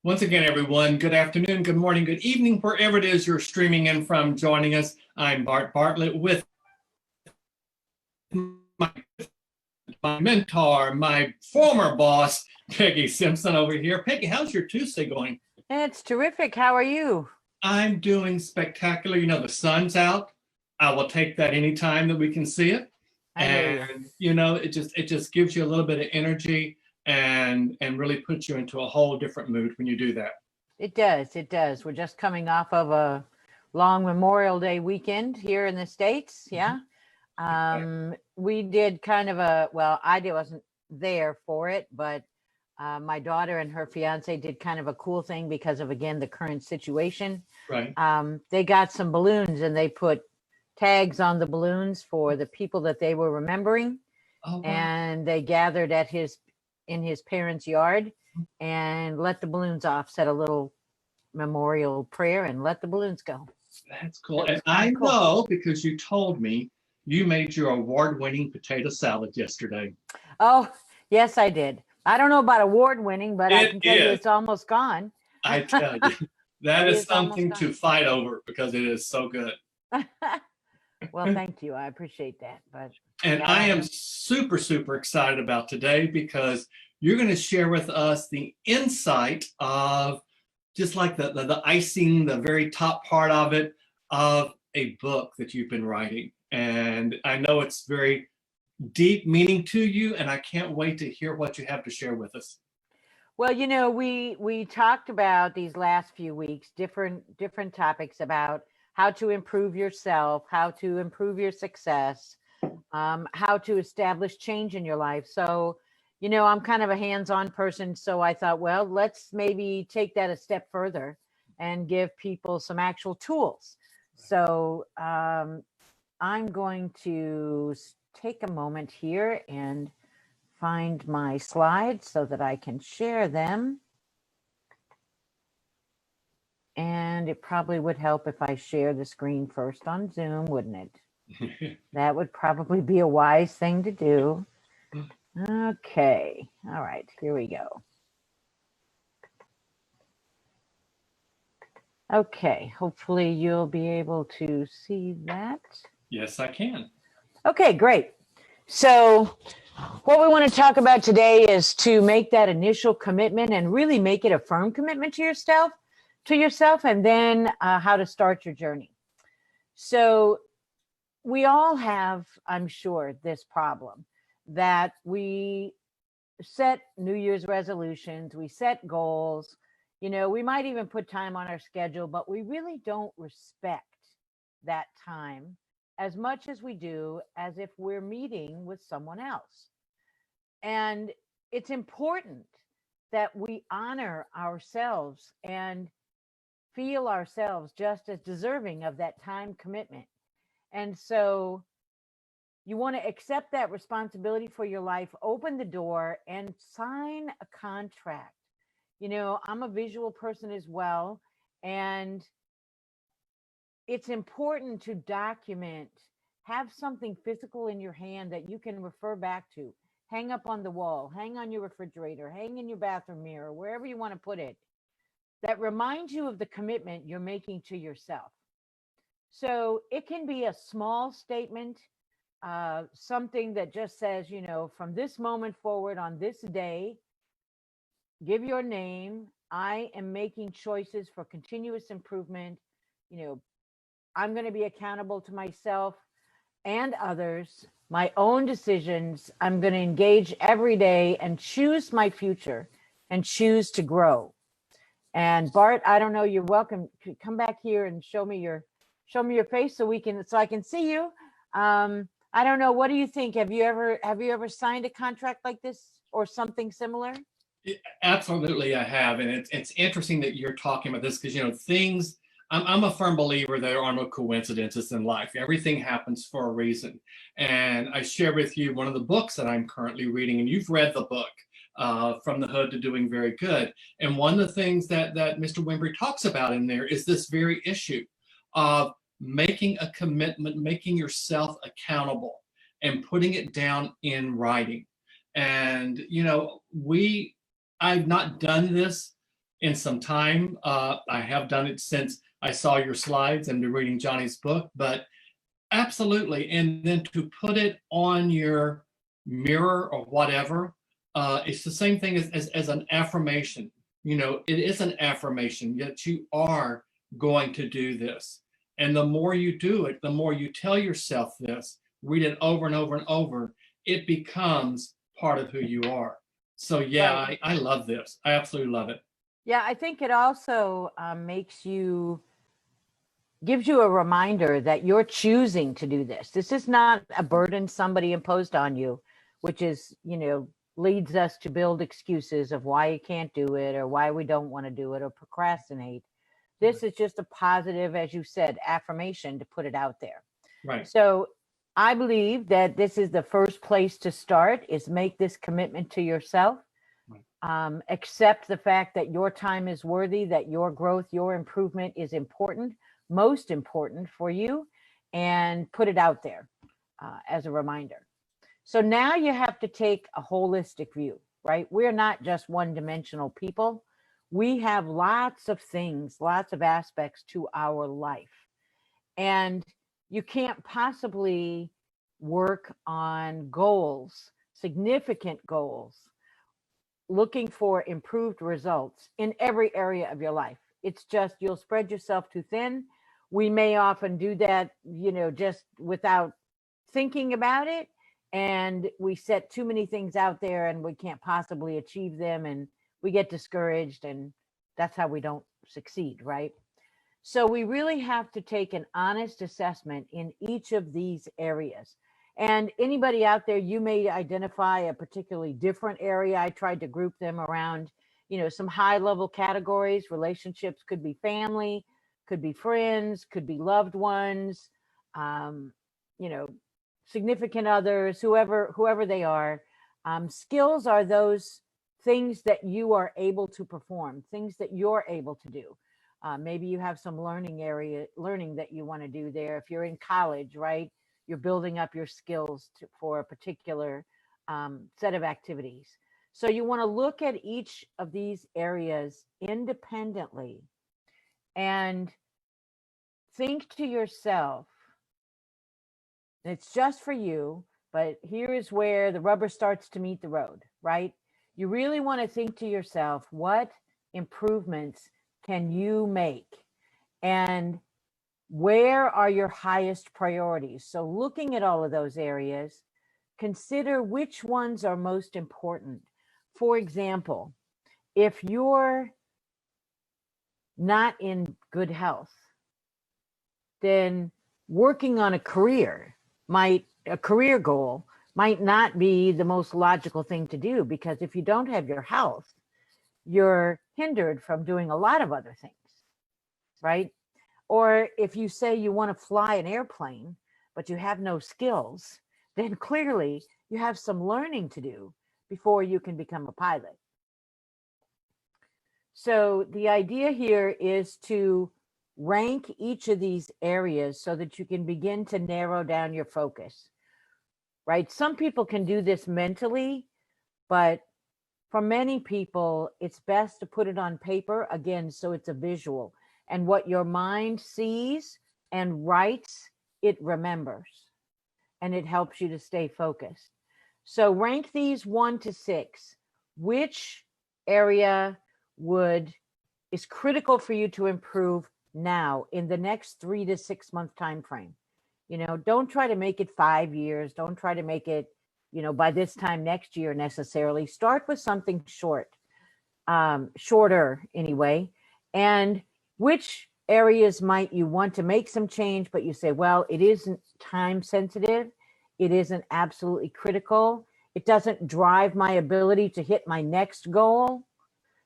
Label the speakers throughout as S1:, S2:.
S1: Once again, everyone, good afternoon, good morning, good evening, wherever it is you're streaming in from, joining us. I'm Bart Bartlett with my, my mentor, my former boss, Peggy Simpson over here. Peggy, how's your Tuesday going?
S2: It's terrific. How are you?
S1: I'm doing spectacular. You know, the sun's out. I will take that anytime that we can see it.
S2: I hear you.
S1: And it just gives you a little bit of energy and really puts you into a whole different mood when you do that.
S2: It does. It does. We're just coming off of a long Memorial Day weekend here in the States. Yeah. We did kind of wasn't there for it, but my daughter and her fiance did kind of a cool thing because of, again, the current situation.
S1: Right.
S2: They got some balloons and they put tags on the balloons for the people that they were remembering.
S1: Oh, wow.
S2: And they gathered in his parents' yard and let the balloons off, said a little memorial prayer and let the balloons go.
S1: That's cool. And I know because you told me you made your award-winning potato salad yesterday.
S2: Oh, yes, I did. I don't know about award-winning, but I can tell you it's almost gone.
S1: I tell you, that is something to fight over because it is so good.
S2: Well, thank you. I appreciate that.
S1: And I am super, super excited about today because you're going to share with us the insight of just like the icing, the very top part of it, of a book that you've been writing. And I know it's very deep meaning to you, and I can't wait to hear what you have to share with us.
S2: Well, you know, we talked about these last few weeks, different topics about how to improve yourself, how to improve your success, how to establish change in your life. So, you know, I'm kind of a hands-on person. So I thought, well, let's maybe take that a step further and give people some actual tools. So I'm going to take a moment here and find my slides so that I can share them. And it probably would help if I share the screen first on Zoom, wouldn't it? That would probably be a wise thing to do. Okay. All right, here we go. Okay, hopefully you'll be able to see that.
S1: Yes, I can.
S2: Okay, great. So what we want to talk about today is to make that initial commitment and really make it a firm commitment to yourself, and then how to start your journey. So we all have, I'm sure, this problem that we set New Year's resolutions, we set goals, you know, we might even put time on our schedule, but we really don't respect that time as much as we do as if we're meeting with someone else. And it's important that we honor ourselves and feel ourselves just as deserving of that time commitment. And so you want to accept that responsibility for your life, open the door and sign a contract. You know, I'm a visual person as well, and it's important to document, have something physical in your hand that you can refer back to, hang up on the wall, hang on your refrigerator, hang in your bathroom mirror, wherever you want to put it, that reminds you of the commitment you're making to yourself. So it can be a small statement, something that just says, you know, from this moment forward on this day, give your name. I am making choices for continuous improvement. You know, I'm going to be accountable to myself and others, my own decisions. I'm going to engage every day and choose my future and choose to grow. And Bart, I don't know, you're welcome to come back here and show me your face so I can see you. I don't know, what do you think? Have you ever signed a contract like this or something similar?
S1: Absolutely, I have. And it's interesting that you're talking about this because, you know, I'm a firm believer there are no coincidences in life. Everything happens for a reason. And I share with you one of the books that I'm currently reading, and you've read the book, From the Hood to Doing Very Good. And one of the things that Mr. Wimbury talks about in there is this very issue of making a commitment, making yourself accountable, and putting it down in writing. And, you know, I've not done this in some time. I have done it since I saw your slides and been reading Johnny's book, but absolutely. And then to put it on your mirror or whatever, it's the same thing as an affirmation. You know, it is an affirmation that you are going to do this. And the more you do it, the more you tell yourself this, read it over and over and over, it becomes part of who you are. So yeah,
S2: Right.
S1: I love this. I absolutely love it.
S2: Yeah, I think it also gives you a reminder that you're choosing to do this. This is not a burden somebody imposed on you, which is, leads us to build excuses of why you can't do it or why we don't want to do it or procrastinate. This is just a positive, as you said, affirmation to put it out there.
S1: Right.
S2: So I believe that this is the first place to start, is make this commitment to yourself. Accept the fact that your time is worthy, that your growth, your improvement is important, most important for you, and put it out there as a reminder. So now you have to take a holistic view, right? We're not just one-dimensional people. We have lots of things, lots of aspects to our life. And you can't possibly work on goals, significant goals, looking for improved results in every area of your life. It's just, you'll spread yourself too thin. We may often do that, just without thinking about it. And we set too many things out there and we can't possibly achieve them. And we get discouraged, and that's how we don't succeed, right? So we really have to take an honest assessment in each of these areas. And anybody out there, you may identify a particularly different area. I tried to group them around, some high level categories. Relationships could be family, could be friends, could be loved ones, um, you know, significant others, whoever they are. Skills are those things that you are able to perform, things that you're able to do. Maybe you have some learning that you want to do there. If you're in college, right, you're building up your skills for a particular set of activities. So you want to look at each of these areas independently and think to yourself, it's just for you, but here is where the rubber starts to meet the road, right? You really want to think to yourself, what improvements can you make? And where are your highest priorities? So looking at all of those areas, consider which ones are most important. For example, if you're not in good health, then working on a career goal might not be the most logical thing to do, because if you don't have your health, you're hindered from doing a lot of other things, right? Or if you say you want to fly an airplane, but you have no skills, then clearly you have some learning to do before you can become a pilot. So the idea here is to rank each of these areas so that you can begin to narrow down your focus, right? Some people can do this mentally, but for many people, it's best to put it on paper, again, so it's a visual. And what your mind sees and writes, it remembers, and it helps you to stay focused. So rank these 1 to 6. Which area is critical for you to improve now in the next 3 to 6 month time frame? Don't try to make it 5 years. Don't try to make it, by this time next year necessarily. Start with something shorter anyway. And which areas might you want to make some change, but you say, well, it isn't time sensitive. It isn't absolutely critical. It doesn't drive my ability to hit my next goal.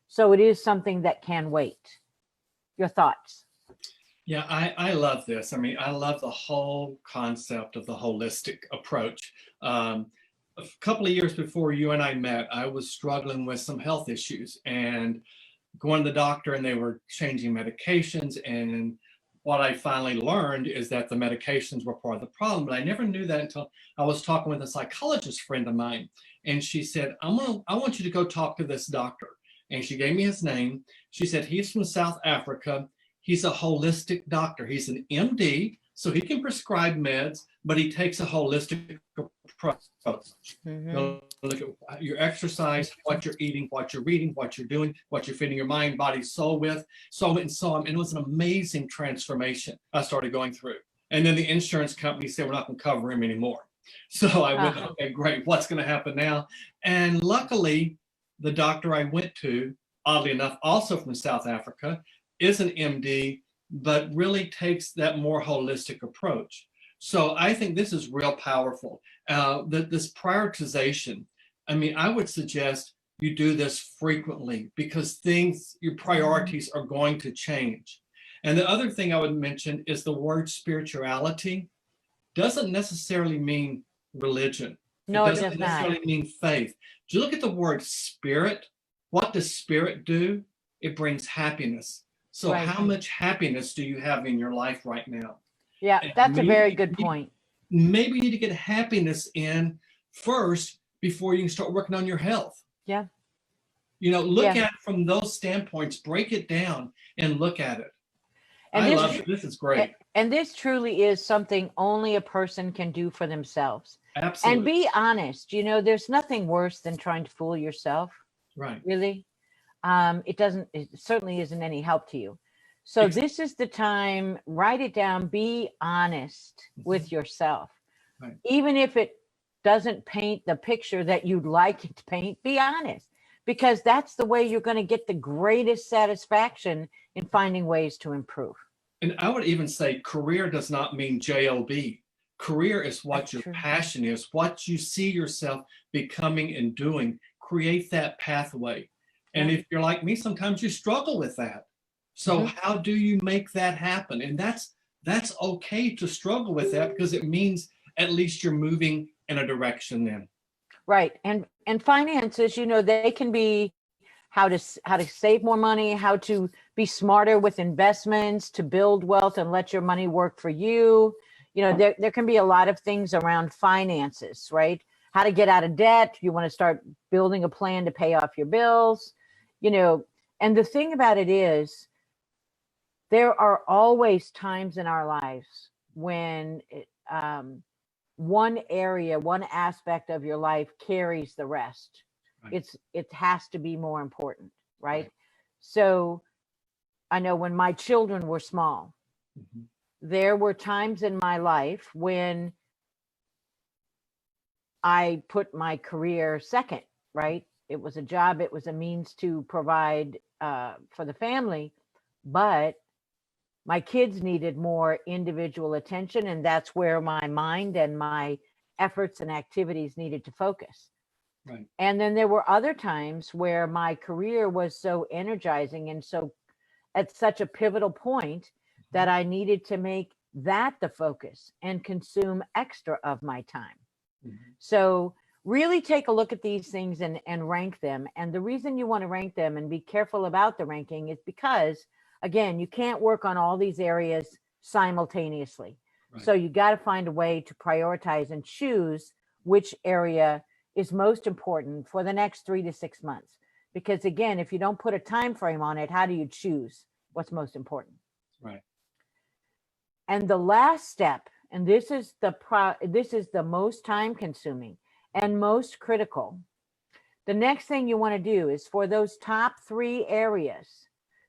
S2: So it is something that can wait. Your thoughts?
S1: Yeah, I love this. I mean, I love the whole concept of the holistic approach. A couple of years before you and I met, I was struggling with some health issues and going to the doctor, and they were changing medications. And what I finally learned is that the medications were part of the problem, but I never knew that until I was talking with a psychologist friend of mine. And she said, I want you to go talk to this doctor. and she gave me his name. She said, he's from South Africa. He's a holistic doctor. He's an MD, so he can prescribe meds, but he takes a holistic approach.
S2: Mm-hmm.
S1: Look at your exercise, what you're eating, what you're reading, what you're doing, what you're feeding your mind, body, soul with. So I went and saw him, and it was an amazing transformation I started going through. And then the insurance company said, we're not going to cover him anymore. So I went, okay, great. What's going to happen now? And luckily, the doctor I went to, oddly enough, also from South Africa, is an MD, but really takes that more holistic approach. So I think this is real powerful. This prioritization, I mean, I would suggest you do this frequently because your priorities are going to change. And the other thing I would mention is the word spirituality doesn't necessarily mean religion.
S2: No,
S1: it doesn't necessarily mean faith. Do you look at the word spirit? What does spirit do? It brings happiness. So
S2: right.
S1: How much happiness do you have in your life right now?
S2: Yeah, that's a very good point.
S1: Maybe you need to get happiness in first before you can start working on your health.
S2: Yeah.
S1: Look at it from those standpoints, break it down and look at it. And I love it. This is great.
S2: And this truly is something only a person can do for themselves.
S1: Absolutely.
S2: And be honest, there's nothing worse than trying to fool yourself.
S1: Right.
S2: Really. It certainly isn't any help to you. So this is the time, write it down, be honest with yourself.
S1: Right.
S2: Even if it doesn't paint the picture that you'd like it to paint, be honest, because that's the way you're going to get the greatest satisfaction in finding ways to improve.
S1: And I would even say career does not mean job. Career is what your passion is, what you see yourself becoming and doing. Create that pathway. And if you're like me, sometimes you struggle with that. So how do you make that happen? And that's okay to struggle with that because it means at least you're moving in a direction then.
S2: Right. And finances, they can be how to save more money, how to be smarter with investments, to build wealth and let your money work for you. There can be a lot of things around finances, right? How to get out of debt. You want to start building a plan to pay off your bills, and the thing about it is there are always times in our lives when one aspect of your life carries the rest. Right. It has to be more important, right? So I know when my children were small, there were times in my life when I put my career second, right? It was a job, it was a means to provide for the family, but my kids needed more individual attention, and that's where my mind and my efforts and activities needed to focus.
S1: Right.
S2: And then there were other times where my career was so energizing and so at such a pivotal point that I needed to make that the focus and consume extra of my time. So really take a look at these things and rank them. And the reason you want to rank them and be careful about the ranking is because, again, you can't work on all these areas simultaneously. Right. So you got to find a way to prioritize and choose which area is most important for the next 3 to 6 months. Because again, if you don't put a time frame on it, how do you choose what's most important?
S1: Right.
S2: And the last step, and this is the most time consuming and most critical. The next thing you want to do is for those top 3 areas.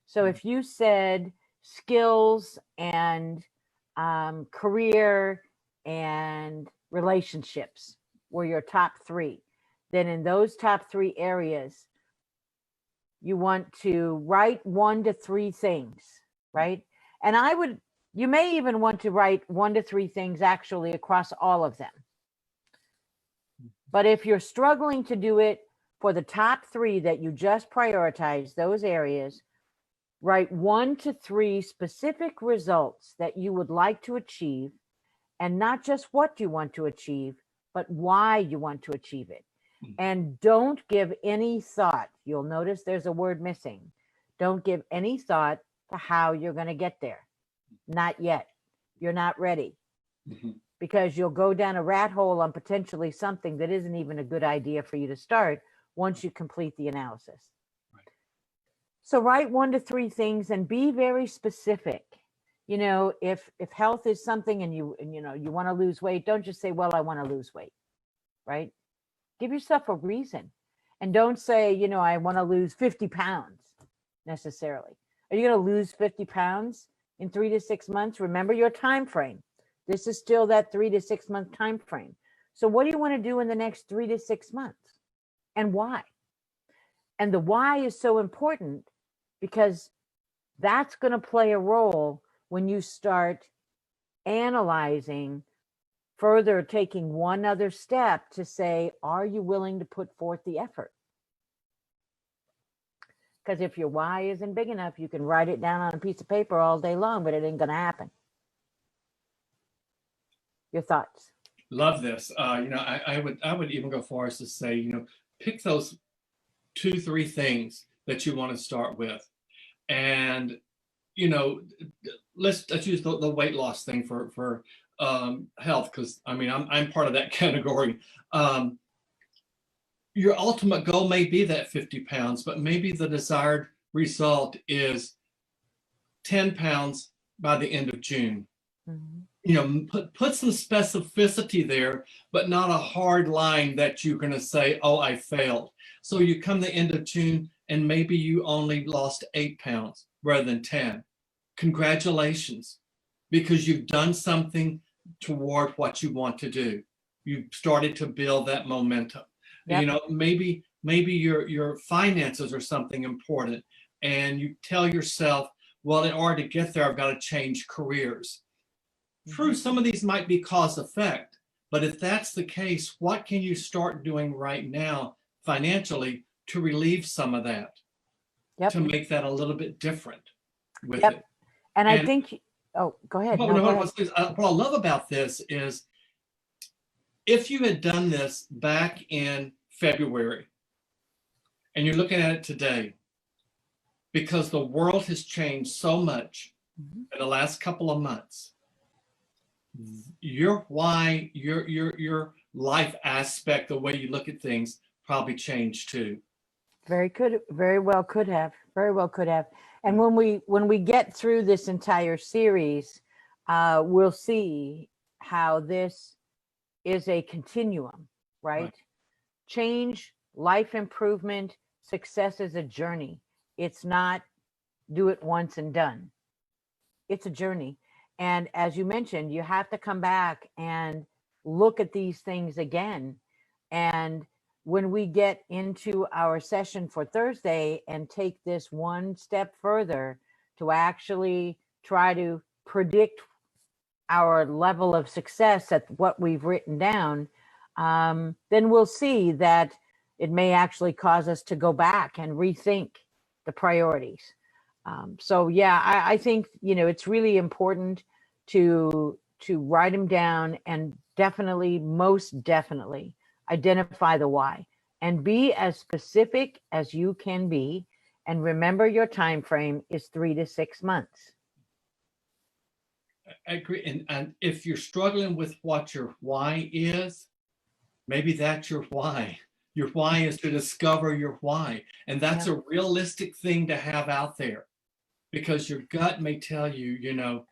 S2: So if you said skills and career and relationships were your top 3, then in those top 3 areas, you want to write 1 to 3 things, right? And you may even want to write 1 to 3 things actually across all of them. But if you're struggling to do it for the top 3 that you just prioritize those areas, write 1 to 3 specific results that you would like to achieve, and not just what you want to achieve, but why you want to achieve it. And don't give any thought. You'll notice there's a word missing. Don't give any thought to how you're going to get there. Not yet. You're not ready. Because you'll go down a rat hole on potentially something that isn't even a good idea for you to start once you complete the analysis.
S1: Right.
S2: So write 1 to 3 things and be very specific. You know, if health is something and you know you want to lose weight, don't just say, well, I want to lose weight, right? Give yourself a reason. And don't say, you know, I want to lose 50 pounds necessarily. Are you going to lose 50 pounds in 3 to 6 months? Remember your time frame. This is still that 3 to 6 month time frame. So what do you want to do in the next 3 to 6 months? And why? And the why is so important because that's going to play a role when you start analyzing further, taking one other step to say, are you willing to put forth the effort? Because if your why isn't big enough, you can write it down on a piece of paper all day long, but it ain't going to happen. Your thoughts?
S1: Love this. You know, I would even go far as to say, you know, pick those 2, 3 things that you want to start with, and you know, let's use the weight loss thing for health, because I mean I'm part of that category. Your ultimate goal may be that 50 pounds, but maybe the desired result is 10 pounds by the end of June.
S2: Mm-hmm.
S1: You know, put some specificity there, but not a hard line that you're going to say, oh, I failed. So you come the end of June and maybe you only lost 8 pounds rather than 10. Congratulations, because you've done something toward what you want to do. You've started to build that momentum.
S2: Yep.
S1: You know, maybe your finances are something important, and you tell yourself, well, in order to get there, I've got to change careers. True, some of these might be cause effect, but if that's the case, what can you start doing right now financially to relieve some of that,
S2: Yep.
S1: to make that a little bit different with
S2: Yep.
S1: it?
S2: And I think, oh, go ahead. No, go ahead.
S1: What I love about this is if you had done this back in February and you're looking at it today, because the world has changed so much in the last couple of months, your why, your life aspect, the way you look at things probably changed too.
S2: Very well could have. Very well could have. And when we get through this entire series, we'll see how this is a continuum, right? Change, life improvement, success is a journey. It's not do it once and done. It's a journey. And as you mentioned, you have to come back and look at these things again. And when we get into our session for Thursday and take this one step further to actually try to predict our level of success at what we've written down, then we'll see that it may actually cause us to go back and rethink the priorities. So yeah, I think, you know, it's really important to write them down and definitely, most definitely identify the why and be as specific as you can be. And remember your time frame is 3 to 6 months.
S1: I agree. And if you're struggling with what your why is, maybe that's your why. Your why is to discover your why. And that's a realistic thing to have out there, because your gut may tell you, you know,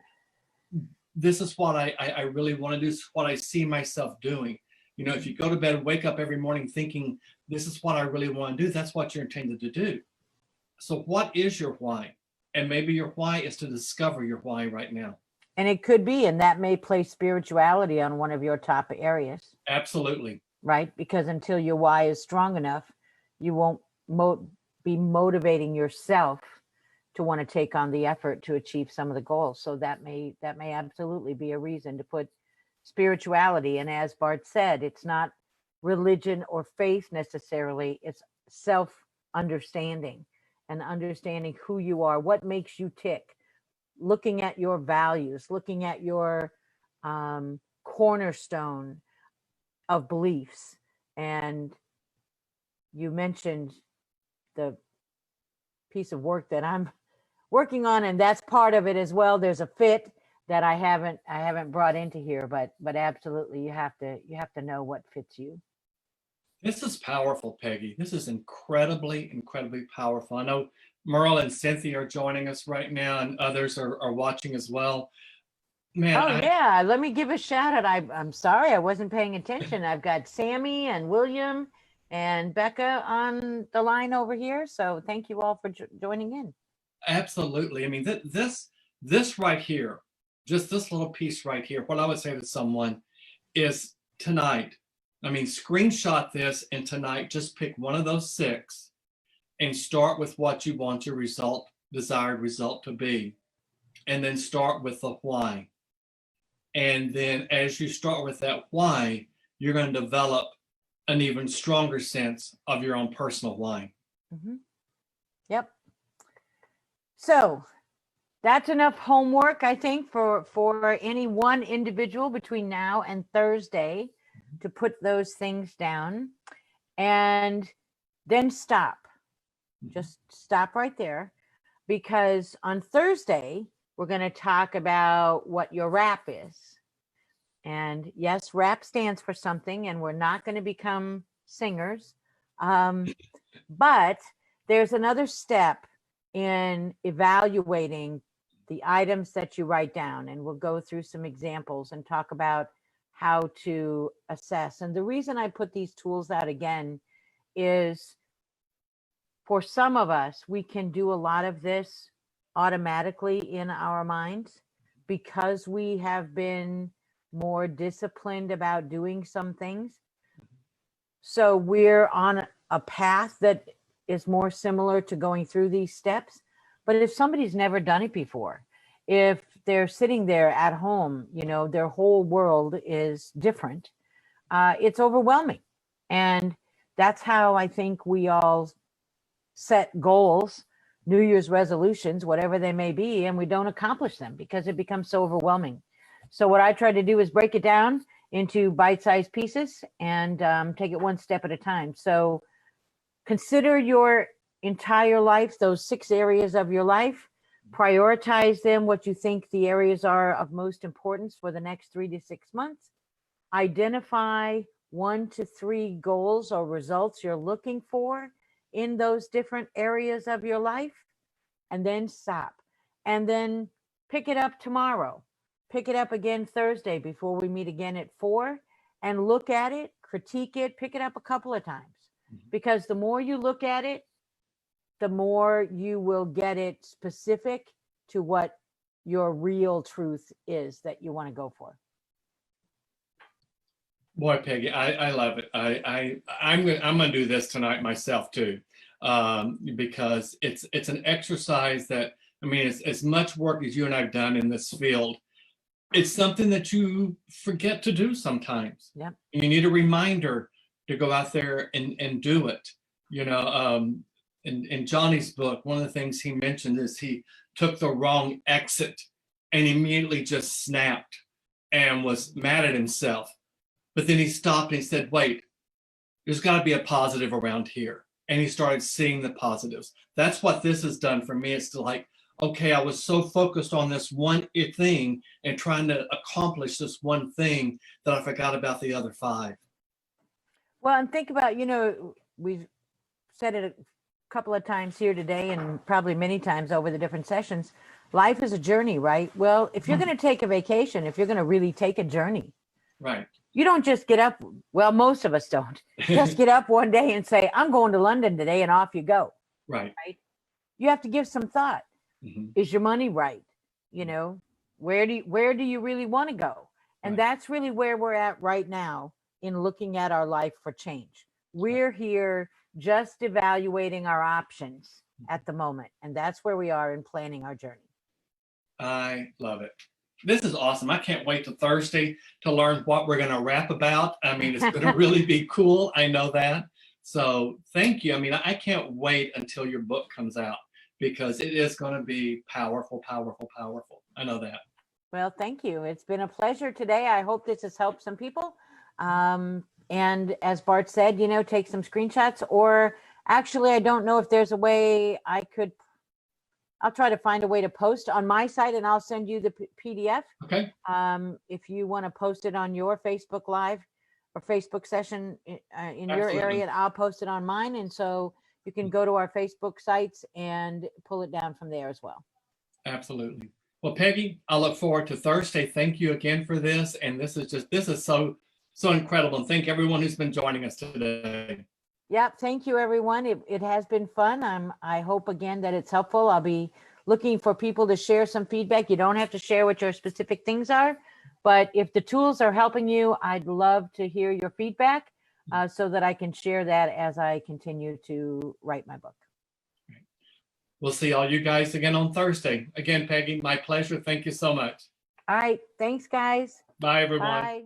S1: this is what I really want to do. This is what I see myself doing. You know, if you go to bed, wake up every morning thinking, this is what I really want to do, that's what you're intended to do. So what is your why? And maybe your why is to discover your why right now.
S2: And it could be, and that may place spirituality on one of your top areas.
S1: Absolutely.
S2: Right? Because until your why is strong enough, you won't be motivating yourself to want to take on the effort to achieve some of the goals. So that may absolutely be a reason to put spirituality. And as Bart said, it's not religion or faith necessarily, it's self-understanding and understanding who you are, what makes you tick, looking at your values, looking at your cornerstone of beliefs. And you mentioned the piece of work that I'm working on, and that's part of it as well. There's a fit that I haven't brought into here, but absolutely you have to know what fits you.
S1: This is powerful, Peggy. This is incredibly powerful. I know Merle and Cynthia are joining us right now, and others are watching as well. Man,
S2: Oh yeah, let me give a shout out. I'm sorry I wasn't paying attention. I've got Sammy and William and Becca on the line over here. So thank you all for joining in.
S1: absolutely. I mean, this right here, just this little piece right here, what I would say to someone is tonight. I mean, screenshot this and tonight just pick one of those six and start with what you want your desired result to be. And then start with the why. And then as you start with that why, you're going to develop an even stronger sense of your own personal why.
S2: Mm-hmm. Yep. So that's enough homework, I think, for any one individual between now and Thursday to put those things down, and then stop. Just stop right there, because on Thursday, we're going to talk about what your rap is. And yes, rap stands for something, and we're not going to become singers. But there's another step in evaluating the items that you write down. And we'll go through some examples and talk about how to assess. And the reason I put these tools out again is, for some of us, we can do a lot of this automatically in our minds because we have been more disciplined about doing some things. So we're on a path that is more similar to going through these steps. But if somebody's never done it before, if they're sitting there at home, their whole world is different, it's overwhelming. And that's how I think we all set goals, New Year's resolutions, whatever they may be, and we don't accomplish them because it becomes so overwhelming. So what I try to do is break it down into bite-sized pieces and take it one step at a time. So consider your entire life, those 6 areas of your life, prioritize them, what you think the areas are of most importance for the next 3 to 6 months. Identify 1 to 3 goals or results you're looking for in those different areas of your life, and then stop. And then pick it up tomorrow. Pick it up again Thursday before we meet again at 4, and look at it, critique it, pick it up a couple of times. Because the more you look at it, the more you will get it specific to what your real truth is that you want to go for.
S1: Boy, Peggy, I love it. I'm gonna do this tonight myself too, because it's an exercise that, I mean, it's as much work as you and I've done in this field. It's something that you forget to do sometimes.
S2: Yep.
S1: You need a reminder to go out there and do it. In Johnny's book, one of the things he mentioned is he took the wrong exit and immediately just snapped and was mad at himself. But then he stopped and he said, wait, there's got to be a positive around here. And he started seeing the positives. That's what this has done for me. It's like, okay, I was so focused on this one thing and trying to accomplish this one thing that I forgot about the other 5.
S2: Well, and think about, we've said it a couple of times here today and probably many times over the different sessions. Life is a journey, right? Well, if you're going to take a vacation, if you're going to really take a journey,
S1: right,
S2: you don't just get up. Well, most of us don't just get up one day and say, I'm going to London today, and off you go.
S1: Right.
S2: You have to give some thought.
S1: Mm-hmm.
S2: Is your money right? Where do you really want to go? And that's really where we're at right now in looking at our life for change. We're here just evaluating our options at the moment. And that's where we are in planning our journey.
S1: I love it. This is awesome. I can't wait till Thursday to learn what we're going to rap about. I mean, it's going to really be cool. I know that. So thank you. I mean, I can't wait until your book comes out, because it is going to be powerful, powerful, powerful. I know that.
S2: Well, thank you. It's been a pleasure today. I hope this has helped some people. And as Bart said, take some screenshots, or actually, I don't know if there's a way I'll try to find a way to post on my site, and I'll send you the PDF.
S1: Okay.
S2: If you want to post it on your Facebook Live or Facebook session in your area, I'll post it on mine. And so you can go to our Facebook sites and pull it down from there as well.
S1: Absolutely. Well, Peggy, I look forward to Thursday. Thank you again for this. And this is so incredible. And thank everyone who's been joining us today.
S2: Yeah, thank you, everyone. It has been fun. I hope again that it's helpful. I'll be looking for people to share some feedback. You don't have to share what your specific things are, but if the tools are helping you, I'd love to hear your feedback so that I can share that as I continue to write my book.
S1: We'll see all you guys again on Thursday. Again, Peggy, my pleasure. Thank you so much.
S2: All right. Thanks, guys.
S1: Bye, everyone.
S2: Bye.